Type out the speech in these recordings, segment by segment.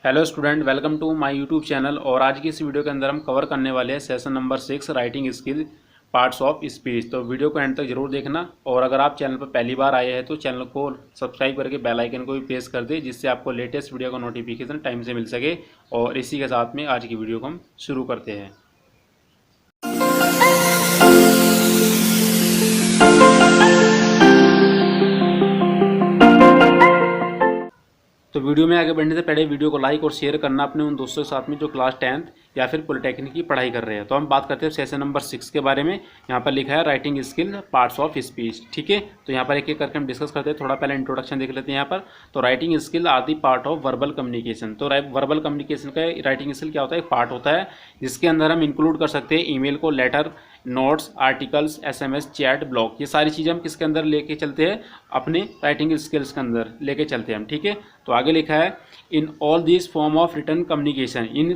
Hello student, welcome to my YouTube channel. और आज की इस वीडियो के अंदर हम कवर करने वाले हैं session number 6 writing skill parts of speech. तो वीडियो को एंड तक जरूर देखना। और अगर आप चैनल पर पहली बार आए हैं तो चैनल को सब्सक्राइब करके बेल आइकन को भी प्रेस कर दे, जिससे आपको लेटेस्ट वीडियो का नोटिफिकेशन टाइम से मिल सके। और इसी के साथ में आज की वीडियो को हम शुरू करते हैं। तो वीडियो में आगे बढ़ने से पहले वीडियो को लाइक और शेयर करना अपने उन दोस्तों के साथ में जो क्लास 10th या फिर पॉलिटेक्निक की पढ़ाई कर रहे हैं। तो हम बात करते हैं सेशन नंबर 6 के बारे में। यहाँ पर लिखा है writing skill parts of speech. ठीक है, तो यहाँ पर एक एक करके हम डिस्कस करते हैं। थोड़ा पहले इंट्रोडक्शन देख लेते हैं यहाँ पर। तो writing skill are the part of verbal communication. तो वर्बल कम्युनिकेशन का राइटिंग स्किल क्या होता है? एक पार्ट होता है जिसके अंदर हम इंक्लूड कर सकते हैं ईमेल को, letter, notes, articles, SMS, chat, blog. ये सारी चीज़ें हम किसके अंदर लेके चलते हैं? अपने राइटिंग स्किल्स के अंदर लेके चलते हैं हम। ठीक है, तो आगे लिखा है in all this form of return communication. In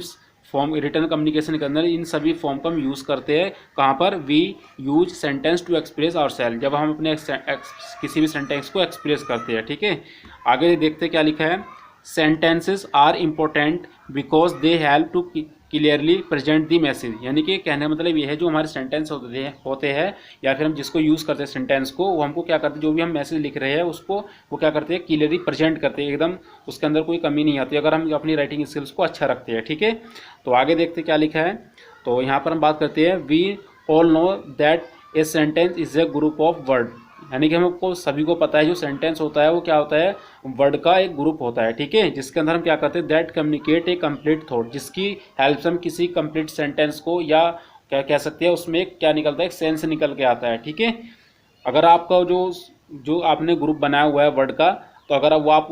form return communication के अंदर इन सभी फॉर्म को हम यूज़ करते हैं। कहाँ पर? We use sentence to express our self, जब हम अपने किसी भी सेंटेंस को एक्सप्रेस करते हैं। ठीक है, आगे देखते हैं क्या लिखा है। Sentences are important because they help to clearly present the message. यानी कि कहने का मतलब ये है, जो हमारे सेंटेंस होते हैं या फिर हम जिसको यूज़ करते हैं सेंटेंस को, वो हमको क्या करते हैं, जो भी हम मैसेज लिख रहे हैं उसको वो क्या करते हैं, क्लियरली प्रेजेंट करते हैं। एकदम उसके अंदर कोई कमी नहीं आती अगर हम अपनी राइटिंग स्किल्स को अच्छा रखते हैं। ठीक है, तो आगे देखते हैं क्या लिखा है। तो यहाँ पर हम बात करते हैं we all know that a sentence is a group of word. यानी कि हमको सभी को पता है जो सेंटेंस होता है वो क्या होता है, वर्ड का एक ग्रुप होता है। ठीक है, जिसके अंदर हम क्या करते हैं, that communicate A complete thought, जिसकी हेल्प से हम किसी कंप्लीट सेंटेंस को, या क्या कह सकते हैं, उसमें क्या निकलता है, एक सेंस निकल के आता है। ठीक है, अगर आपका जो आपने ग्रुप बनाया हुआ है वर्ड का, तो अगर वो आप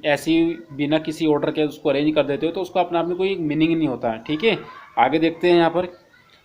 ऐसी बिना किसी ऑर्डर के उसको अरेंज कर देते हो तो उसको अपने आप में कोई मीनिंग नहीं होता है। ठीक है, आगे देखते हैं यहाँ पर।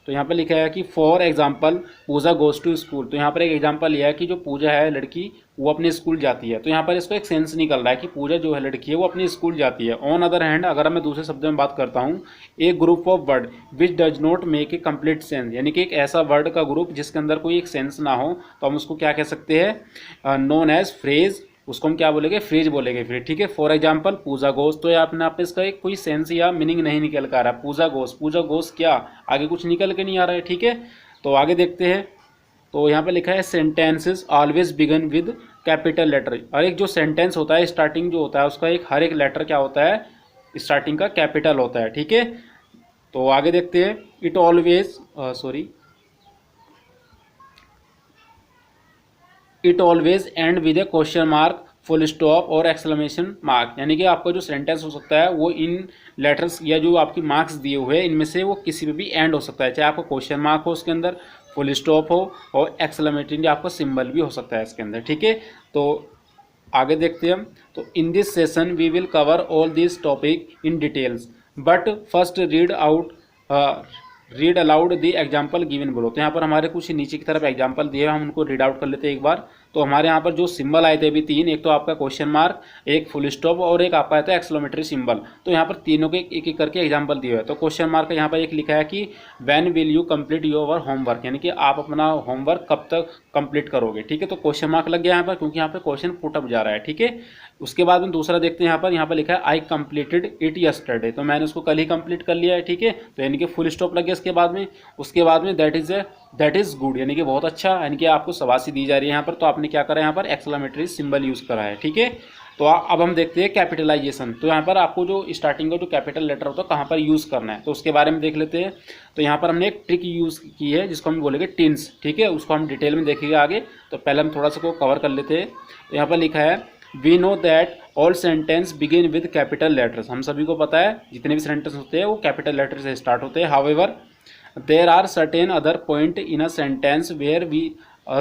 तो यहाँ पर लिखा है कि for example Puja goes to school. तो यहाँ पर एक एग्जाम्पल लिया है कि जो पूजा है लड़की, वो अपने स्कूल जाती है। तो यहाँ पर इसको एक सेंस निकल रहा है कि पूजा जो है लड़की है वो अपने स्कूल जाती है। ऑन अदर हैंड, अगर मैं दूसरे शब्द में बात करता हूँ, एक group of word which does not make a complete sense, यानी कि एक ऐसा वर्ड का ग्रुप जिसके अंदर कोई एक सेंस ना हो, तो हम उसको क्या कह सकते हैं, नोन एज फ्रेज। उसको हम क्या बोलेंगे, फ्रेज बोलेंगे फिर। ठीक है, फॉर एग्जाम्पल पूजा गोस। तो ये अपने आप इसका एक कोई सेंस या मीनिंग नहीं निकल कर रहा है। पूजा गोस, पूजा गोस क्या, आगे कुछ निकल के नहीं आ रहा है। ठीक है, तो आगे देखते हैं। तो यहाँ पे लिखा है sentences always begin with capital letter. और एक जो सेंटेंस होता है, स्टार्टिंग जो होता है उसका एक हर एक लेटर क्या होता है, स्टार्टिंग का कैपिटल होता है। ठीक है, तो आगे देखते हैं। It always it always and with A question mark, full stop और एक्सक्लेमेशन मार्क। यानी कि आपका जो सेंटेंस हो सकता है वो इन लेटर्स या जो आपकी मार्क्स दिए हुए हैं इनमें से वो किसी पे भी एंड हो सकता है, चाहे आपका क्वेश्चन मार्क हो उसके अंदर, फुल स्टॉप हो और एक्सक्लेमेटरी आपका सिंबल भी हो सकता है इसके अंदर। ठीक है, तो आगे देखते हैं हम। तो in this session we will cover all this topic in details, but first read aloud the example given below. तो यहाँ पर हमारे कुछ नीचे की तरफ एग्जाम्पल दिए हैं, हम उनको रीड आउट कर लेते हैं एक बार। तो हमारे यहाँ पर जो सिंबल आए थे अभी तीन, एक तो आपका क्वेश्चन मार्क, एक फुल स्टॉप और एक आपका आया था एक्सक्लेमेटरी सिंबल। तो यहाँ पर तीनों के एक एक करके एग्जाम्पल दिए हुए हैं। तो क्वेश्चन मार्क का यहाँ पर एक लिखा है कि when will you complete your homework, यानी कि आप अपना होमवर्क कब तक कंप्लीट करोगे। ठीक है, तो क्वेश्चन मार्क लग गया यहाँ पर क्योंकि यहाँ पर क्वेश्चन पुट अप जा रहा है। ठीक है, उसके बाद में दूसरा देखते हैं। यहाँ पर लिखा है आई कंप्लीटेड इट यस्टरडे। तो मैंने उसको कल ही कंप्लीट कर लिया है। ठीक है, तो यानी कि फुल स्टॉप लग गया इसके बाद में। उसके बाद में दैट इज गुड, यानी कि बहुत अच्छा, यानी कि आपको शाबाशी दी जा रही है यहाँ पर। तो आपने क्या करा, यहाँ पर एक्सक्लेमेटरी सिंबल यूज करा है। ठीक है, तो अब हम देखते हैं कैपिटलाइजेशन। तो यहाँ पर आपको जो स्टार्टिंग का जो कैपिटल लेटर होता है कहाँ पर यूज करना है, तो उसके बारे में देख लेते हैं। तो यहाँ पर हमने एक ट्रिक यूज की है जिसको हम बोलेंगे टिन्स। ठीक है, उसको हम डिटेल में देखेंगे आगे। तो पहले हम थोड़ा सा को कवर कर लेते हैं। तो यहाँ पर लिखा है we know that all sentence begin with capital letters. हम सभी को पता है जितने भी सेंटेंस होते हैं वो कैपिटल लेटर से स्टार्ट होते हैं। However there are certain other point in a sentence where we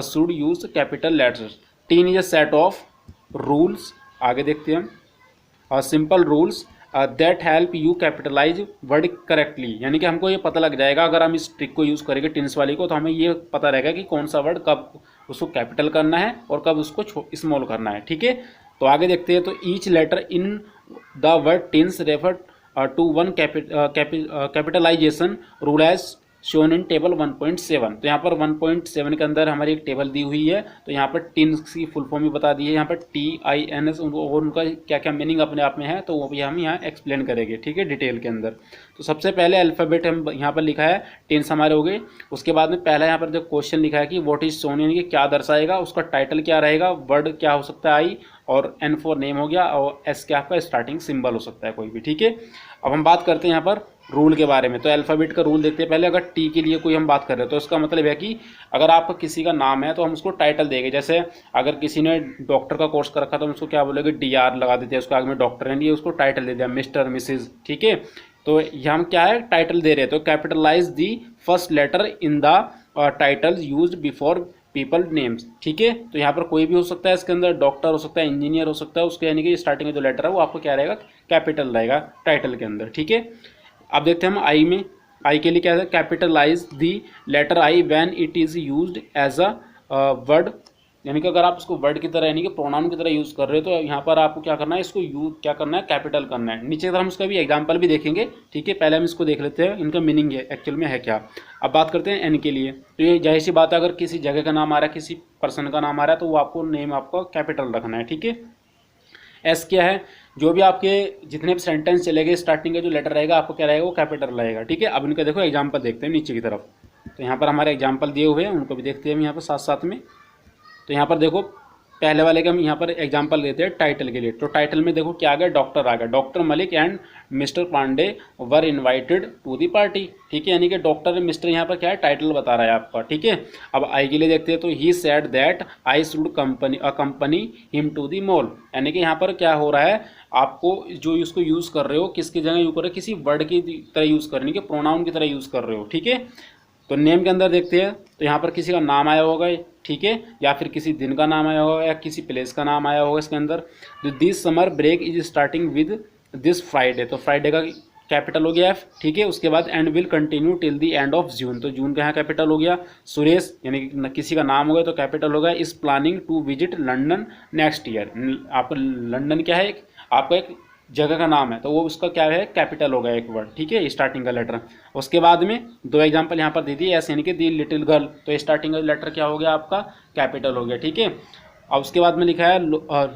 should use capital letters. Teen is a set of rules. आगे देखते हैं हम। Simple rules that help you capitalize word correctly. यानी कि हमको ये पता लग जाएगा अगर हम इस ट्रिक को यूज़ करेंगे टिन्स वाली को, तो हमें ये पता रहेगा कि कौन सा वर्ड कब उसको कैपिटल करना है और कब उसको स्मॉल करना है। ठीक है, तो आगे देखते हैं। तो each letter in the word tins refer to one capitalization rule as shown in table 1.7। तो यहाँ पर 1.7 के अंदर हमारी एक टेबल दी हुई है। तो यहाँ पर टिन्स की फुल फॉर्म भी बता दी है, यहाँ पर TINS और उनका क्या क्या मीनिंग अपने आप में है, तो वो भी हम यहाँ एक्सप्लेन करेंगे, ठीक है, डिटेल के अंदर। तो सबसे पहले अल्फ़ाबेट हम यहाँ पर लिखा है, टिन्स हमारे हो गए। उसके बाद में पहला यहाँ पर जो क्वेश्चन लिखा है कि व्हाट इज शोन, यानी कि क्या दर्शाएगा, उसका टाइटल क्या रहेगा, वर्ड क्या हो सकता है आई, और N फॉर नेम हो गया, और S क्या आपका स्टार्टिंग सिंबल हो सकता है कोई भी, ठीक है। अब हम बात करते हैं यहाँ पर रूल के बारे में। तो अल्फ़ाबेट का रूल देखते हैं पहले। अगर टी के लिए कोई हम बात कर रहे हैं तो इसका मतलब है कि अगर आपका किसी का नाम है तो हम उसको टाइटल देंगे। जैसे अगर किसी ने डॉक्टर का कोर्स कर रखा तो हम उसको क्या बोलेंगे, DR लगा देते हैं, उसको आगे में डॉक्टर है, ये उसको टाइटल दे दिया, मिस्टर मिसिज, ठीक है। तो यहाँ हम क्या है, टाइटल दे रहे हैं। तो capitalize the first letter in the title used before people names, ठीक है। तो यहाँ पर कोई भी हो सकता है, इसके अंदर डॉक्टर हो सकता है, इंजीनियर हो सकता है, उसके यानी कि स्टार्टिंग में जो लेटर है वो आपको क्या रहेगा, कैपिटल रहेगा टाइटल के अंदर, ठीक है। अब देखते हैं हम आई में। आई के लिए क्या है, capitalize the letter I when it is used as a word, यानी कि अगर आप इसको वर्ड की तरह यानी कि प्रोनाउन की तरह यूज़ कर रहे हो तो यहाँ पर आपको क्या करना है, इसको यूज क्या करना है, कैपिटल करना है। नीचे की तरफ हम इसका भी एग्जांपल भी देखेंगे, ठीक है। पहले हम इसको देख लेते हैं, इनका मीनिंग है एक्चुअल में है क्या। अब बात करते हैं एन के लिए। तो ये जाहिर सी बात है, अगर किसी जगह का नाम आ रहा है, किसी पर्सन का नाम आ रहा है, तो वो आपको नेम आपको कैपिटल रखना है, ठीक है। एस क्या है, जो भी आपके जितने भी सेंटेंस चलेंगे स्टार्टिंग का जो लेटर रहेगा आपको क्या रहेगा, वो कैपिटल रहेगा, ठीक है। अब इनका देखो एग्जांपल देखते हैं नीचे की तरफ। तो यहाँ पर हमारे एग्जांपल दिए हुए हैं, उनको भी देखते हैं हम यहाँ पर साथ साथ में। तो यहाँ पर देखो पहले वाले का हम यहाँ पर एग्जांपल देते हैं टाइटल के लिए। तो टाइटल में देखो क्या आ गया, डॉक्टर आ गया, doctor Malik and mister Pandey were invited to the party, ठीक है। यानी कि डॉक्टर मिस्टर यहाँ पर क्या है, टाइटल बता रहा है आपका, ठीक है। अब आई के लिए देखते हैं। तो he said that I should company him to the mall, यानी कि यहाँ पर क्या हो रहा है, आपको जो इसको यूज़ कर रहे हो किसकी जगह यूज़ कर रहे हो, किसी वर्ड की तरह यूज़ कर रहे हो, कि प्रोनाउन की तरह यूज़ कर रहे हो, ठीक है। तो नेम के अंदर देखते हैं। तो यहाँ पर किसी का नाम आया होगा, ठीक है, या फिर किसी दिन का नाम आया होगा, या किसी प्लेस का नाम आया होगा इसके अंदर। This summer break is starting with this Friday, तो फ्राइडे का कैपिटल हो गया F, ठीक है। उसके बाद and will continue till the end of June, तो जून का यहाँ कैपिटल हो गया। सुरेश यानी कि किसी का नाम हो गया तो कैपिटल हो गया। Is planning to visit London next year, आपका लंदन क्या है, आपका एक जगह का नाम है, तो वो उसका क्या है, कैपिटल हो गया एक वर्ड, ठीक है, स्टार्टिंग का लेटर। उसके बाद में दो एग्जांपल यहाँ पर दे दिए, ऐसे यानी कि दी लिटिल गर्ल, तो स्टार्टिंग का लेटर क्या हो गया आपका, कैपिटल हो गया, ठीक है। अब उसके बाद में लिखा है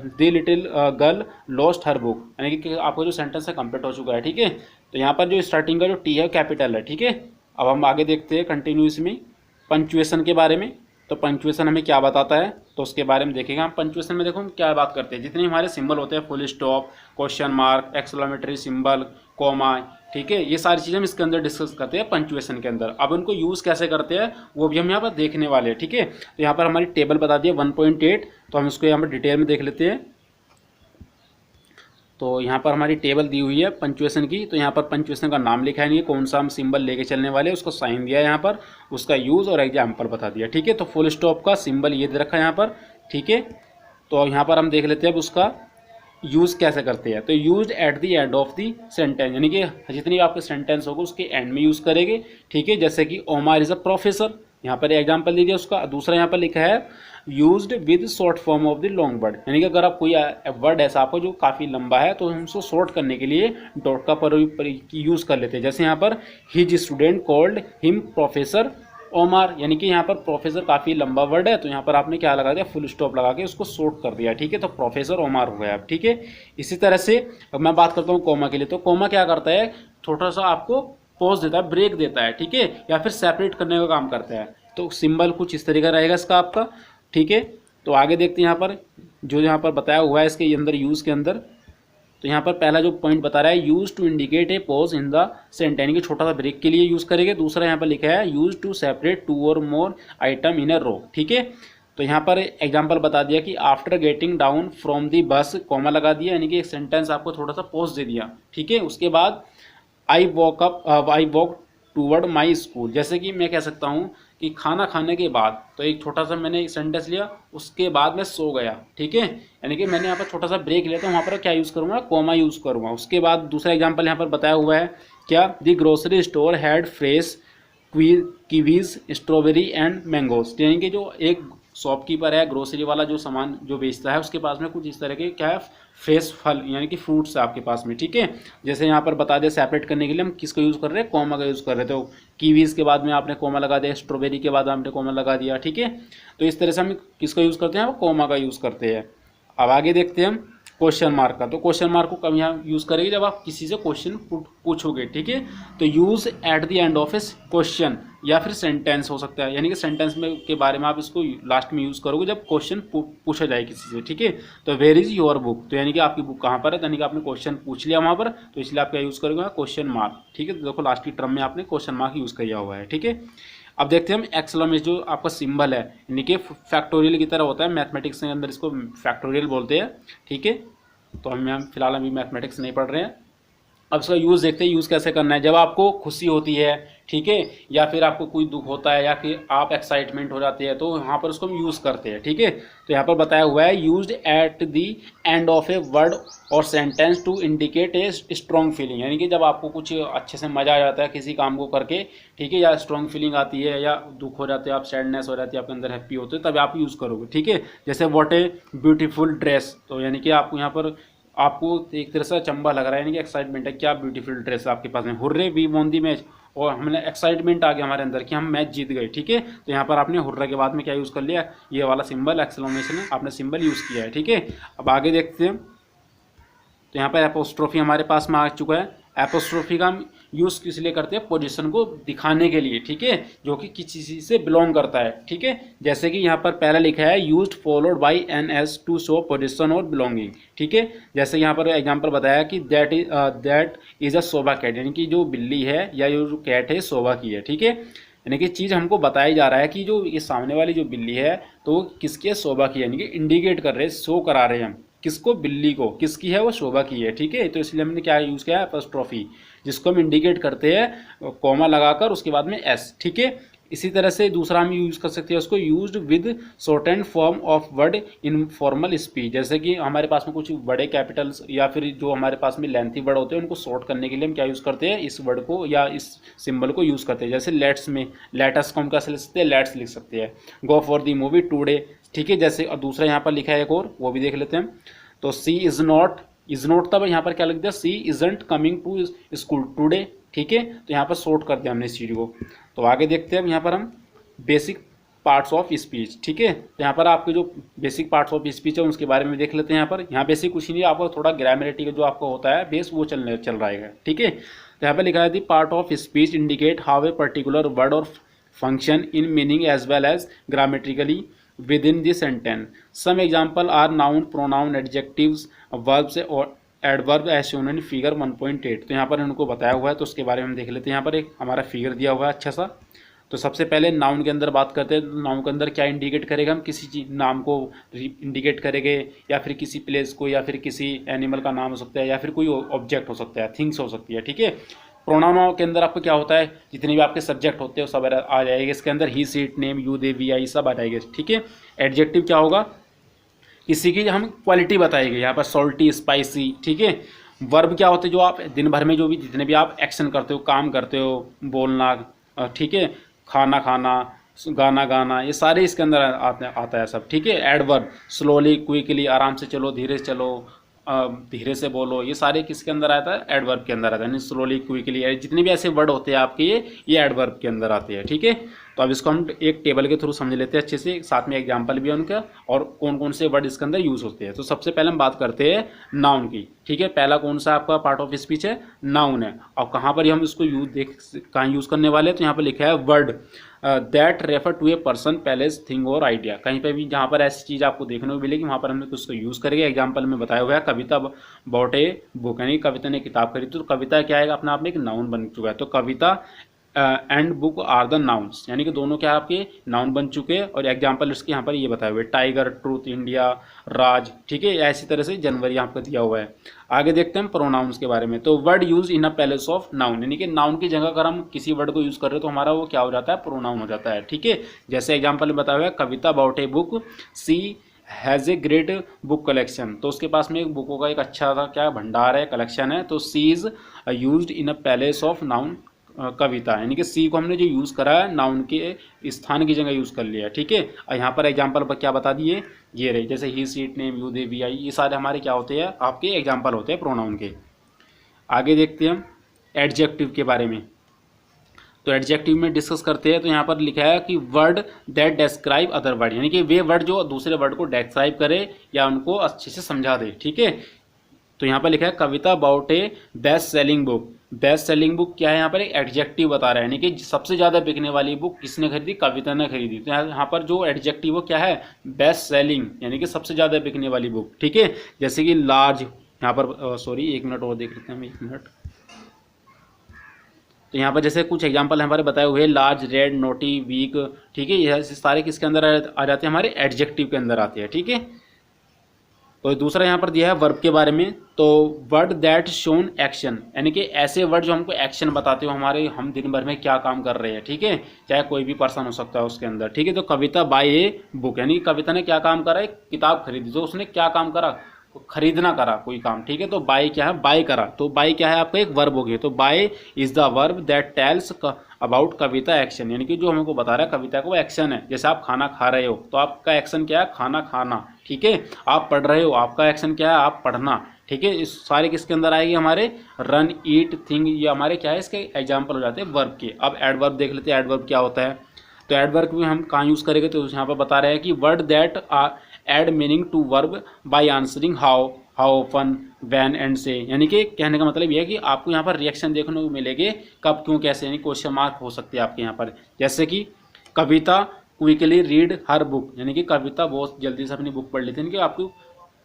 the little girl lost her book, यानी कि आपका जो सेंटेंस है कंप्लीट हो चुका है, ठीक है। तो यहाँ पर जो स्टार्टिंग का जो टी है कैपिटल है, ठीक है। अब हम आगे देखते हैं कंटिन्यूस में पंक्चुएशन के बारे में। तो पंक्चुएशन हमें क्या बताता है, तो उसके बारे में देखेंगे हम। पंक्चुएशन में देखो हम क्या बात करते हैं, जितने हमारे सिंबल होते हैं, full stop, question mark, exclamatory symbol, comma, ठीक है, ये सारी चीज़ें हम इसके अंदर डिस्कस करते हैं पंक्चुएशन के अंदर। अब उनको यूज़ कैसे करते हैं वो भी हम यहाँ पर देखने वाले हैं, ठीक है। तो यहाँ पर हमारी टेबल बता दी है 1.8, तो हम इसको यहाँ पर डिटेल में देख लेते हैं। तो यहाँ पर हमारी टेबल दी हुई है पंक्चुएशन की। तो यहाँ पर पंक्चुएशन का नाम लिखा है, नहीं कौन सा हम सिंबल लेके चलने वाले, उसको साइन दिया है यहाँ पर, उसका यूज़ और एग्जाम्पल बता दिया, ठीक है। तो फुल स्टॉप का सिंबल ये दे रखा है यहाँ पर, ठीक है। तो यहाँ पर हम देख लेते हैं अब उसका यूज़ कैसे करते हैं। तो use eight the end of the sentence, यानी कि जितनी आपके सेंटेंस होगा उसके एंड में यूज़ करेंगे, ठीक है। जैसे कि ओमार इज़ अ प्रोफेसर, यहाँ पर एग्जाम्पल दे दिया उसका। दूसरा यहाँ पर लिखा है used with short form of the long word, यानी कि अगर आप कोई वर्ड ऐसा आपको जो काफ़ी लंबा है तो हम उसको शॉर्ट करने के लिए डॉट का यूज़ कर लेते हैं। जैसे यहाँ पर his student called him professor Omar, यानी कि यहाँ पर प्रोफेसर काफ़ी लंबा वर्ड है, तो यहाँ पर आपने क्या लगा दिया, फुल स्टॉप लगा के उसको शॉर्ट कर दिया, ठीक है। तो प्रोफेसर ओमार हो गया, ठीक है। इसी तरह से अब मैं बात करता हूँ कोमा के लिए। तो कोमा क्या करता है, छोटा सा आपको पॉज देता है, ब्रेक देता है, ठीक है, या फिर सेपरेट करने का काम करता है। तो सिंबल कुछ इस तरीका रहेगा इसका आपका, ठीक है। तो आगे देखते हैं यहाँ पर जो यहाँ पर बताया हुआ है इसके अंदर यूज़ के अंदर। तो यहाँ पर पहला जो पॉइंट बता रहा है, use to indicate a pause in the sentence, यानी कि छोटा सा ब्रेक के लिए यूज़ करेंगे। दूसरा यहाँ पर लिखा है यूज टू सेपरेट टू और मोर आइटम इन अ रो, ठीक है। तो यहाँ पर एग्जांपल बता दिया कि after getting down from the बस, कॉमा लगा दिया, यानी कि एक सेंटेंस आपको थोड़ा सा पॉज दे दिया, ठीक है। उसके बाद I walk toward my school, जैसे कि मैं कह सकता हूँ कि खाना खाने के बाद, तो एक छोटा सा मैंने एक सेंटेंस लिया, उसके बाद मैं सो गया, ठीक है, यानी कि मैंने यहाँ पर छोटा सा ब्रेक लिया, तो वहाँ पर क्या यूज़ करूँगा, कोमा यूज़ करूँगा। उसके बाद दूसरा एग्जांपल यहाँ पर बताया हुआ है क्या, the grocery store had fresh Kiwis strawberry and mangoes, यानी कि जो एक शॉपकीपर है, ग्रोसरी वाला जो सामान जो बेचता है, उसके पास में कुछ इस तरह के क्या है, फ्रेश फल यानी कि फ्रूट्स है आपके पास में, ठीक है। जैसे यहाँ पर बता दें सेपरेट करने के लिए हम किसको यूज़ कर रहे हैं, कॉमा का यूज़ कर रहे थे। तो कीवीज के बाद में आपने कॉमा लगा दिया, स्ट्रॉबेरी के बाद आपने कॉमा लगा दिया, ठीक है। तो इस तरह से हम किसको यूज़ करते हैं, वो कॉमा का यूज़ करते हैं। अब आगे देखते हैं हम क्वेश्चन मार्क का। तो क्वेश्चन मार्क को कब यहाँ यूज़ करेंगे, जब आप किसी से क्वेश्चन पूछोगे, ठीक है। तो use eight the end of A question या फिर सेंटेंस हो सकता है, यानी कि सेंटेंस में के बारे में आप इसको लास्ट में यूज़ करोगे जब क्वेश्चन पूछा जाए किसी से, ठीक है। तो वेयर इज़ योर बुक, तो यानी कि आपकी बुक कहाँ पर है, यानी कि आपने क्वेश्चन पूछ लिया वहाँ पर, तो इसलिए आप क्या यूज़ करोगे, क्वेश्चन मार्क, ठीक है। तो देखो लास्ट की टर्म में आपने क्वेश्चन मार्क यूज़ किया हुआ है, ठीक है। अब देखते हैं हम एक्सेलमेशन जो आपका सिंबल है, यानी कि फैक्टोरियल की तरह होता है, मैथमेटिक्स के अंदर इसको फैक्टोरियल बोलते हैं, ठीक है। तो हम यहाँ फिलहाल अभी मैथमेटिक्स नहीं पढ़ रहे हैं। अब इसका यूज़ देखते हैं, यूज़ कैसे करना है। जब आपको खुशी होती है, ठीक है, या फिर आपको कोई दुख होता है, या फिर आप एक्साइटमेंट हो जाते हैं, तो यहाँ पर उसको हम यूज़ करते हैं, ठीक है। तो यहाँ पर बताया हुआ है used at the end of a word or sentence to indicate a strong feeling, यानी कि जब आपको कुछ अच्छे से मज़ा आ जाता है किसी काम को करके, ठीक है, या स्ट्रॉन्ग फीलिंग आती है, या दुख हो जाते हैं आप, सैडनेस हो जाती है आपके अंदर, हैप्पी होते हैं, तब आप यूज़ करोगे, ठीक है। जैसे व्हाट ए ब्यूटीफुल ड्रेस, तो यानी कि आपको यहाँ पर आपको एक तरह से अचंभा लग रहा है, यानी कि एक्साइटमेंट है, क्या ब्यूटीफुल ड्रेस है आपके पास में, hurray we won the match, और हमने एक्साइटमेंट आ गया हमारे अंदर कि हम मैच जीत गए, ठीक है। तो यहाँ पर आपने हुर्रा के बाद में क्या यूज़ कर लिया, ये वाला सिंबल एक्सक्लेमेशन है, आपने सिंबल यूज़ किया है, ठीक है। अब आगे देखते हैं। तो यहाँ पर एपोस्ट्रोफी हमारे पास में आ चुका है। एपोस्ट्रोफी का हम यूज़ किस लिए करते हैं, पोजीशन को दिखाने के लिए, ठीक है, जो कि किसी चीज़ से बिलोंग करता है, ठीक है। जैसे कि यहाँ पर पहला लिखा है used followed by an S to show position और बिलोंगिंग, ठीक है। जैसे यहाँ पर एग्जांपल बताया कि that is a Shobha cat, यानी कि जो बिल्ली है या जो कैट है शोभा की है, ठीक है। यानी कि चीज़ हमको बताया जा रहा है कि जो ये सामने वाली जो बिल्ली है तो वो किसकी है, शोभा की, यानी कि इंडिकेट कर रहे हैं, शो करा रहे हैं हम किसको, बिल्ली को, किसकी है, वो शोभा की है, ठीक है। तो इसलिए हमने क्या यूज़ किया है, एपोस्ट्रोफी, जिसको हम इंडिकेट करते हैं कॉमा लगाकर उसके बाद में एस, ठीक है। इसी तरह से दूसरा हम यूज़ कर सकते हैं उसको, used with shortened form of word in formal speech, जैसे कि हमारे पास में कुछ बड़े कैपिटल्स या फिर जो हमारे पास में लेंथी वर्ड होते हैं उनको शॉर्ट करने के लिए हम क्या यूज़ करते हैं, इस वर्ड को या इस सिंबल को यूज़ करते हैं। जैसे लेट्स में लेटस को हम कैसे लिख सकते हैं, लेट्स लिख सकते हैं। Go for the movie today, ठीक है। जैसे और दूसरा यहाँ पर लिखा है एक और, वो भी देख लेते हैं। तो सी इज़ नॉट तब यहाँ पर क्या लिख दिया, she isn't coming to school today, ठीक है। तो यहाँ पर शॉर्ट कर दिया हमने इस चीज़ को। तो आगे देखते हैं अब यहाँ पर हम बेसिक पार्ट्स ऑफ स्पीच, ठीक है। तो यहाँ पर आपके जो बेसिक पार्ट्स ऑफ स्पीच है उसके बारे में देख लेते हैं। यहाँ बेसिक कुछ नहीं, आपको थोड़ा ग्रामेटिकल जो आपको होता है बेस वो चल रहा है, ठीक है। तो यहाँ पर लिखा है the part of speech indicate how a particular word or function in meaning as well as grammatically within the sentence. Some example are noun, pronoun, adjectives, verbs और adverb as shown in figure 1.8। तो यहाँ पर इनको बताया हुआ है, तो उसके बारे में हम देख लेते हैं। यहाँ पर एक हमारा फिगर दिया हुआ है अच्छा सा। तो सबसे पहले नाउन के अंदर बात करते हैं। नाउन के अंदर क्या इंडिकेट करेगा, हम किसी चीज नाम को इंडिकेट करेंगे, या फिर किसी प्लेस को, या फिर किसी एनिमल का नाम हो सकता है, या फिर कोई ऑब्जेक्ट हो सकता है, थिंग्स हो सकती है, ठीक है। प्रोनाउन के अंदर आपको क्या होता है, जितने भी आपके सब्जेक्ट होते हैं वो सब आ जाएंगे इसके अंदर, he, she it, name, you, they, we, I सब आ जाएंगे, ठीक है। एडजेक्टिव क्या होगा, किसी की हम क्वालिटी बताएंगे, यहाँ पर सॉल्टी, स्पाइसी, ठीक है। वर्ब क्या होते हैं, जो आप दिन भर में जो भी जितने भी आप एक्शन करते हो, काम करते हो, बोलना, ठीक है, खाना खाना, गाना गाना, ये सारे इसके अंदर आता है सब, ठीक है। एडवर्ब स्लोली, क्विकली, आराम से चलो, धीरे से चलो, धीरे से बोलो, ये सारे किसके अंदर आता है, एडवर्ब के अंदर आता है। यानी स्लोली, क्विकली, जितने भी ऐसे वर्ड होते हैं आपके ये एडवर्ब के अंदर आते हैं, ठीक है। तो अब इसको हम एक टेबल के थ्रू समझ लेते हैं अच्छे से, साथ में एग्जांपल भी है उनका, और कौन कौन से वर्ड इसके अंदर यूज़ होते हैं। तो सबसे पहले हम बात करते हैं नाउन की, ठीक है। पहला कौन सा आपका पार्ट ऑफ स्पीच है, नाउन है। और कहाँ पर हम इसको कहाँ यूज़ करने वाले हैं, तो यहाँ पर लिखा है word that refer to a person, place, thing और आइडिया। कहीं पर भी जहाँ पर ऐसी चीज़ आपको देखने को मिलेगी वहाँ पर हमने उसको यूज़ करेंगे। एग्जाम्पल में बताया हुआ है कविता बॉट ए बुक, यानी कविता ने किताब खरीदी। तो कविता क्या है, अपने आप में एक नाउन बन चुका है। तो Kavita and book are the nouns, यानी कि दोनों क्या आपके नाउन बन चुके हैं। और एग्जाम्पल इसके यहाँ पर ये बताए हुए, टाइगर, ट्रूथ, इंडिया, राज, ठीक है। ऐसी तरह से जनवरी यहाँ पर दिया हुआ है। आगे देखते हैं प्रोनाउंस के बारे में। तो word use in a place of noun, यानी कि नाउन की जगह अगर हम किसी वर्ड को यूज कर रहे हैं तो हमारा वो क्या हो जाता है, प्रोनाउन हो जाता है, ठीक है। जैसे एग्जाम्पल में बताया हुआ है Kavita about a book, she has a great book collection. तो उसके पास में एक बुकों का एक अच्छा सा क्या भंडार है, कलेक्शन है। तो she is used in a place of noun Kavita, यानी कि सी को हमने जो यूज़ करा है नाउन के स्थान की जगह यूज़ कर लिया, ठीक है। और यहाँ पर एग्जाम्पल पर क्या बता दिए, ये रहे, जैसे he, she, it, name, you, they, we, I, ये सारे हमारे क्या होते हैं, आपके एग्जाम्पल होते हैं प्रोनाउन के। आगे देखते हैं हम एडजेक्टिव के बारे में। तो एडजेक्टिव में डिस्कस करते हैं। तो यहाँ पर लिखा है कि word that describe other word, यानी कि वे वर्ड जो दूसरे वर्ड को डिस्क्राइब करे या उनको अच्छे से समझा दे, ठीक है। तो यहाँ पर लिखा है Kavita about a best selling book. Best selling book क्या है, यहाँ पर एक एडजेक्टिव बता रहा है, यानी कि सबसे ज़्यादा बिकने वाली बुक किसने खरीदी, कविता ने खरीदी। तो यहाँ पर जो एडजेक्टिव वो क्या है, बेस्ट सेलिंग, यानी कि सबसे ज़्यादा बिकने वाली बुक, ठीक है। जैसे कि लार्ज, यहाँ पर सॉरी 1 मिनट और देख लेते हैं हम, 1 मिनट। तो यहाँ पर जैसे कुछ एग्जांपल हमारे बताए हुए, लार्ज, रेड, नोटी, वीक, ठीक है, ये सारे किसके अंदर आ जाते हैं, हमारे एडजेक्टिव के अंदर आते हैं, ठीक है। तो दूसरा यहाँ पर दिया है वर्ब के बारे में। तो वर्ड दैट शोन एक्शन, यानी कि ऐसे वर्ड जो हमको एक्शन बताते हो, हमारे हम दिन भर में क्या काम कर रहे हैं, ठीक है, चाहे कोई भी पर्सन हो सकता है उसके अंदर, ठीक है। तो कविता बाय ए बुक, यानी कि कविता ने क्या काम करा, एक किताब खरीदी, तो उसने क्या काम करा, खरीदना करा कोई काम, ठीक है। तो बाय क्या है, बाय करा, तो बाय क्या है आपका एक वर्ब हो गया। तो buy is the verb that tells about Kavita action, यानी कि जो हमको बता रहा है कविता को एक्शन है। जैसे आप खाना खा रहे हो तो आपका एक्शन क्या है, खाना खाना, ठीक है। आप पढ़ रहे हो, आपका एक्शन क्या है, आप पढ़ना, ठीक है। इस सारे किसके अंदर आएगी, हमारे रन, ईट, थिंग, ये हमारे क्या है, इसके एग्जाम्पल हो जाते हैं वर्ब के। अब एडवर्ब देख लेते हैं, एडवर्ब क्या होता है। तो एडवर्ब भी हम कहाँ यूज़ करेंगे, तो यहाँ पर बता रहे हैं कि word that add meaning to verb by answering how, how often, when and से, यानी कि कहने का मतलब यह है कि आपको यहाँ पर रिएक्शन देखने को मिलेंगे, कब, क्यों, कैसे, यानी क्वेश्चन मार्क हो सकते हैं आपके यहाँ पर। जैसे कि कविता क्विकली रीड हर बुक, यानी कि कविता बहुत जल्दी से अपनी बुक पढ़ लेती है, यानी कि आपको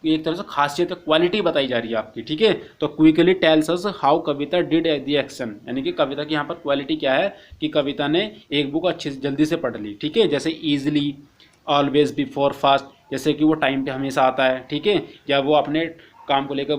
एक तरह से खासियत, क्वालिटी बताई जा रही है आपकी, ठीक है। तो quickly tells us how Kavita did the action, यानी कि कविता की यहाँ पर क्वालिटी क्या है कि कविता ने एक बुक अच्छे से जल्दी से पढ़ ली, ठीक है। जैसे ईजिली, ऑलवेज, बिफोर, फास्ट, जैसे कि वो टाइम पे हमेशा आता है, ठीक है, या वो अपने काम को लेकर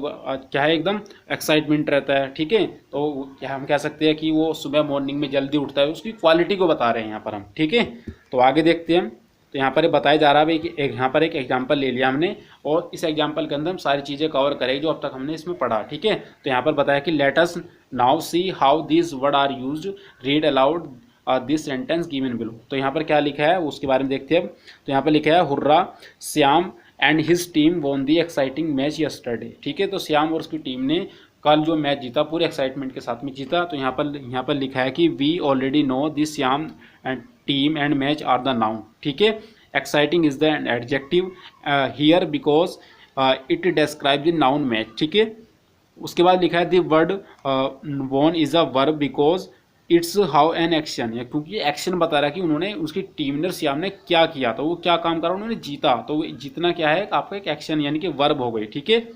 क्या है एकदम एक्साइटमेंट रहता है, ठीक है। तो क्या हम कह सकते हैं कि वो सुबह मॉर्निंग में जल्दी उठता है, उसकी क्वालिटी को बता रहे हैं यहाँ पर हम, ठीक है। तो आगे देखते हैं हम। तो यहाँ पर बताया जा रहा है कि यहाँ पर एक एग्जाम्पल ले लिया हमने, और इस एग्जाम्पल के अंदर हम सारी चीज़ें कवर करेंगे जो अब तक हमने इसमें पढ़ा, ठीक है। तो यहाँ पर बताया कि let us now see how this word are used, read aloud this sentence given below. तो यहाँ पर क्या लिखा है उसके बारे में देखते हैं। तो यहाँ पर लिखा है hurrah Shyam and his team won the exciting match yesterday, ठीक है। तो श्याम और उसकी टीम ने कल जो मैच जीता पूरे एक्साइटमेंट के साथ में जीता। तो यहाँ पर लिखा है कि we already know this Shyam and team and match are the noun, ठीक है। Exciting is the adjective here because it describe the noun match, ठीक है। उसके बाद लिखा है the word won is a verb because it's how an action, क्योंकि action बता रहा है कि उन्होंने, उसकी टीम ने, श्याम ने क्या किया, तो वो क्या काम करा, उन्होंने जीता। तो वो जीतना क्या है आपका एक एक्शन, यानी कि वर्ब हो गई, ठीक है।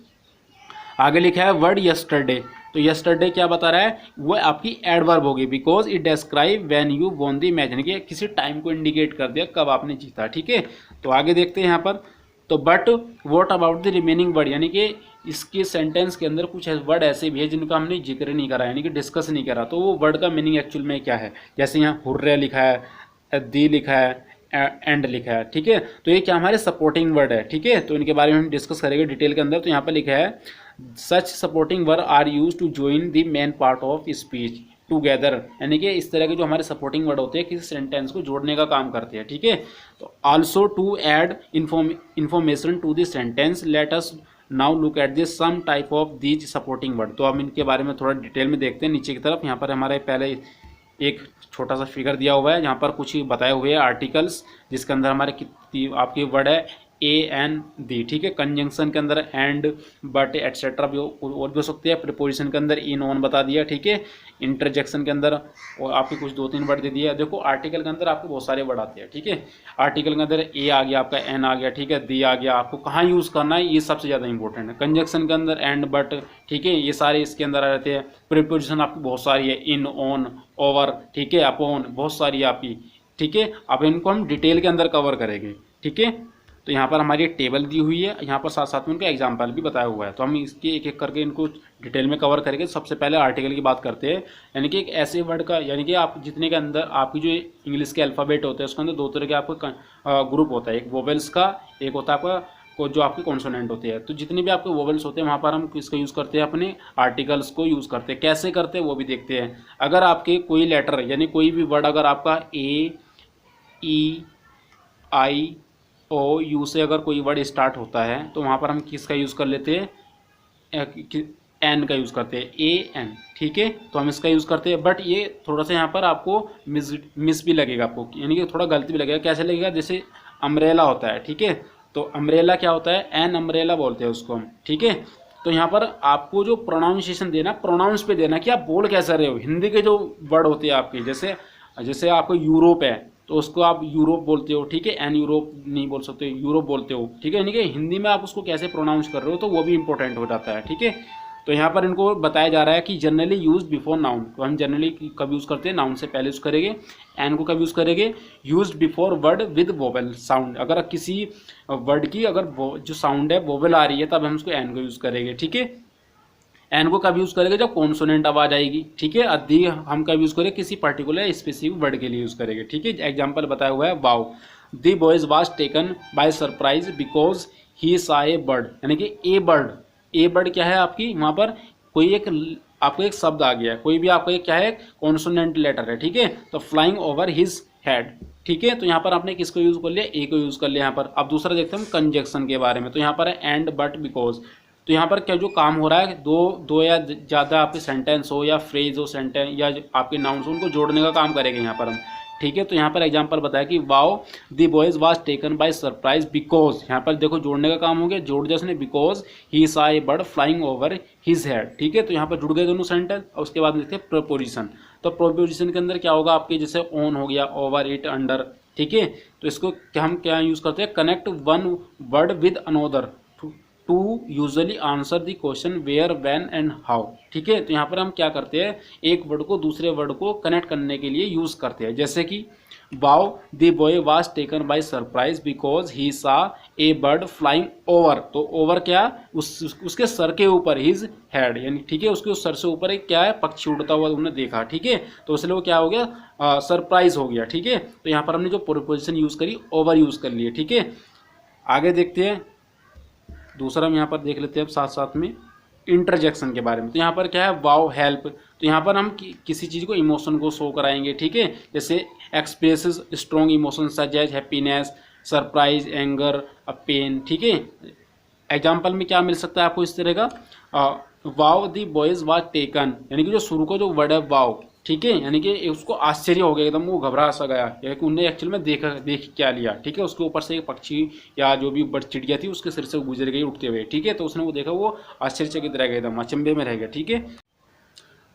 आगे लिखा है वर्ड यस्टरडे। तो यस्टरडे क्या बता रहा है, वो आपकी एडवर्ब होगी, because it describe when you von the match, यानी कि किसी टाइम को इंडिकेट कर दिया कब आपने जीता, ठीक है। तो आगे देखते हैं यहाँ पर। तो but what about the remaining word, यानी कि इसके सेंटेंस के अंदर कुछ वर्ड ऐसे भी है जिनका हमने जिक्र नहीं करा, यानी कि डिस्कस नहीं करा। तो वो वर्ड का मीनिंग एक्चुअल में क्या है, जैसे यहाँ हुर्रे लिखा है, दी लिखा है, एंड लिखा है, ठीक है। तो ये क्या हमारे सपोर्टिंग वर्ड है, ठीक है। तो इनके बारे में हम डिस्कस करेंगे डिटेल के अंदर। तो यहाँ पर लिखा है such supporting word are use to join the main part of speech together, यानी कि इस तरह के जो हमारे सपोर्टिंग वर्ड होते हैं किसी सेंटेंस को जोड़ने का काम करते हैं, ठीक है। तो also to add information to this sentence, let us now look at this some type of these supporting word. तो हम इनके बारे में थोड़ा डिटेल में देखते हैं नीचे की तरफ। यहाँ पर हमारे पहले एक छोटा सा फिगर दिया हुआ है, यहाँ पर कुछ बताए हुए हैं आर्टिकल्स, जिसके अंदर हमारे कितनी आपके वर्ड है ए एन दी, ठीक है। कंजंक्शन के अंदर एंड, बट, एटसेट्रा भी और भी हो सकते हैं। प्रीपोजिशन के अंदर इन, ऑन बता दिया, ठीक है। इंटरजेक्शन के अंदर और आपके कुछ 2-3 वर्ड दे दिया। देखो आर्टिकल के अंदर आपको बहुत सारे वर्ड आते हैं, ठीक है। आर्टिकल के अंदर ए आ गया, आपका एन आ गया, ठीक है, दी आ गया। आपको कहाँ यूज़ करना है ये सबसे ज़्यादा इंपॉर्टेंट है। कंजंक्शन के अंदर एंड, बट, ठीक है, ये सारे इसके अंदर आ जाते हैं। प्रीपोजिशन आपकी बहुत सारी है, इन, ऑन, ओवर, ठीक है, अपॉन, बहुत सारी है आपकी, ठीक है। अब इनको हम डिटेल के अंदर कवर करेंगे, ठीक है। तो यहाँ पर हमारी एक टेबल दी हुई है, यहाँ पर साथ साथ में उनका एग्जाम्पल भी बताया हुआ है। तो हम इसके एक एक करके इनको डिटेल में कवर करेंगे। सबसे पहले आर्टिकल की बात करते हैं, यानी कि एक ऐसे वर्ड का, यानी कि आप जितने के अंदर आपकी जो इंग्लिश के अल्फ़ाबेट होते हैं उसके अंदर 2 तरह के आपको ग्रुप होता है, एक वोवेल्स का, एक होता है आपका को जो आपके कॉन्सोनेंट होते हैं। तो जितने भी आपके वोवेल्स होते हैं वहाँ पर हम किसका यूज़ करते हैं, अपने आर्टिकल्स को यूज़ करते हैं। कैसे करते हैं वो भी देखते हैं। अगर आपके कोई लेटर यानी कोई भी वर्ड अगर आपका ए, ई, आई, ओ, यू से अगर कोई वर्ड स्टार्ट होता है तो वहाँ पर हम किसका यूज़ कर लेते हैं, एन का यूज़ करते हैं, ए एन। ठीक है, तो हम इसका यूज़ करते हैं। बट ये थोड़ा सा यहाँ पर आपको मिस भी लगेगा आपको, यानी कि थोड़ा गलती भी लगेगा। कैसे लगेगा, जैसे अम्ब्रेला होता है, ठीक है, तो अम्ब्रेला क्या होता है, एन अम्ब्रेला बोलते हैं उसको हम। ठीक है, तो यहाँ पर आपको जो प्रोनाउंसिएशन देना, प्रोनाउंस पे देना कि आप बोल कैसे रहे हो। हिंदी के जो वर्ड होते हैं आपके, जैसे जैसे आपको यूरोप है तो उसको आप यूरोप बोलते हो, ठीक है, एन यूरोप नहीं बोल सकते, यूरोप बोलते हो। ठीक है, यानी कि हिंदी में आप उसको कैसे प्रोनाउंस कर रहे हो तो वो भी इंपॉर्टेंट हो जाता है। ठीक है, तो यहाँ पर इनको बताया जा रहा है कि जनरली यूज बिफोर नाउन, तो हम जनरली कब यूज़ करते हैं, नाउन से पहले यूज़ करेंगे। एन को कब यूज़ करेंगे, use before word with vowel sound. अगर किसी वर्ड की अगर जो साउंड है वोवेल आ रही है तब हम उसको एन को यूज़ करेंगे। ठीक है, एन को कब यूज़ करेंगे, जब कॉन्सोनेंट आवाज आएगी। ठीक है, अद्दी हम कब यूज़ करेंगे, किसी पर्टिकुलर स्पेसिफिक वर्ड के लिए यूज़ करेंगे। ठीक है, एग्जाम्पल बताया हुआ है, wow the boys was taken by surprise because he saw a bird, यानी कि ए बर्ड। ए बर्ड क्या है आपकी, वहाँ पर कोई एक आपको एक शब्द आ गया है, कोई भी आपको एक क्या है, कॉन्सोनेंट लेटर है। ठीक है, तो फ्लाइंग ओवर हिज हेड। ठीक है, तो यहाँ पर आपने किसको यूज़ कर लिया, ए को यूज़ कर लिया यहाँ पर। अब दूसरा देखते हैं हम कंजक्शन के बारे में। तो यहाँ पर है एंड, बट, बिकॉज। तो यहाँ पर क्या जो काम हो रहा है, दो या ज़्यादा आपके सेंटेंस हो या फ्रेज हो, सेंटेंस या आपके नाउन्स हो, उनको जोड़ने का काम करेंगे यहाँ पर हम। ठीक है, तो यहाँ पर एग्जांपल बताया कि wow the boys was taken by surprise because, यहाँ पर देखो जोड़ने का काम हो गया, जोड़ दिया उसने, because he saw a bird flying over his head. ठीक है, तो यहाँ पर जुड़ गए दोनों सेंटेंस। और उसके बाद देखते हैं प्रोपोजिशन। तो प्रोपोजिशन के अंदर क्या होगा आपके, जैसे ऑन हो गया, ओवर, इट, अंडर। ठीक है, तो इसको हम क्या यूज़ करते हैं, connect one word with another to usually answer the question where, when and how. ठीक है, तो यहाँ पर हम क्या करते हैं, एक वर्ड को दूसरे वर्ड को कनेक्ट करने के लिए यूज़ करते हैं। जैसे कि wow the boy was taken by surprise because he saw a bird flying over. तो ओवर क्या, उसके सर के ऊपर, हिज हेड, यानी ठीक है, उसके उस सर से ऊपर एक क्या है, पक्षी उड़ता हुआ उन्होंने देखा। ठीक है, तो इसलिए वो क्या हो गया, सरप्राइज हो गया। ठीक है, तो यहाँ पर हमने जो प्रीपोजिशन यूज़ करी, ओवर यूज़ कर लिए। ठीक है, आगे देखते हैं दूसरा, हम यहाँ पर देख लेते हैं अब साथ साथ में इंटरजेक्शन के बारे में। तो यहाँ पर क्या है, वाओ हेल्प। तो यहाँ पर हम किसी चीज़ को, इमोशन को शो कराएंगे। ठीक है, जैसे expresses strong emotion such as happiness, surprise, anger, pain. ठीक है, एग्जाम्पल में क्या मिल सकता है आपको इस तरह का, wow the boys was taken, यानी कि जो शुरू का जो वर्ड है वाओ, ठीक है, यानी कि उसको आश्चर्य हो गया, एकदम वो घबरा सा गया, यानी कि उन्हें एक्चुअल में देख क्या लिया। ठीक है, उसके ऊपर से एक पक्षी या जो भी बर्ड चिड़िया थी उसके सिर से गुजर गई उड़ते हुए। ठीक है, तो उसने वो देखा, वो आश्चर्यचकित रह गया, एकदम अचंभे में रह गया। ठीक है,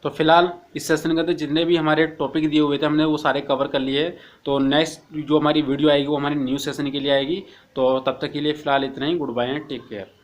तो फिलहाल इस सेशन के अंदर जितने भी हमारे टॉपिक दिए हुए थे हमने वो सारे कवर कर लिए। तो नेक्स्ट जो हमारी वीडियो आएगी वो हमारे न्यू सेशन के लिए आएगी। तो तब तक के लिए फिलहाल इतना ही, good bye and take care.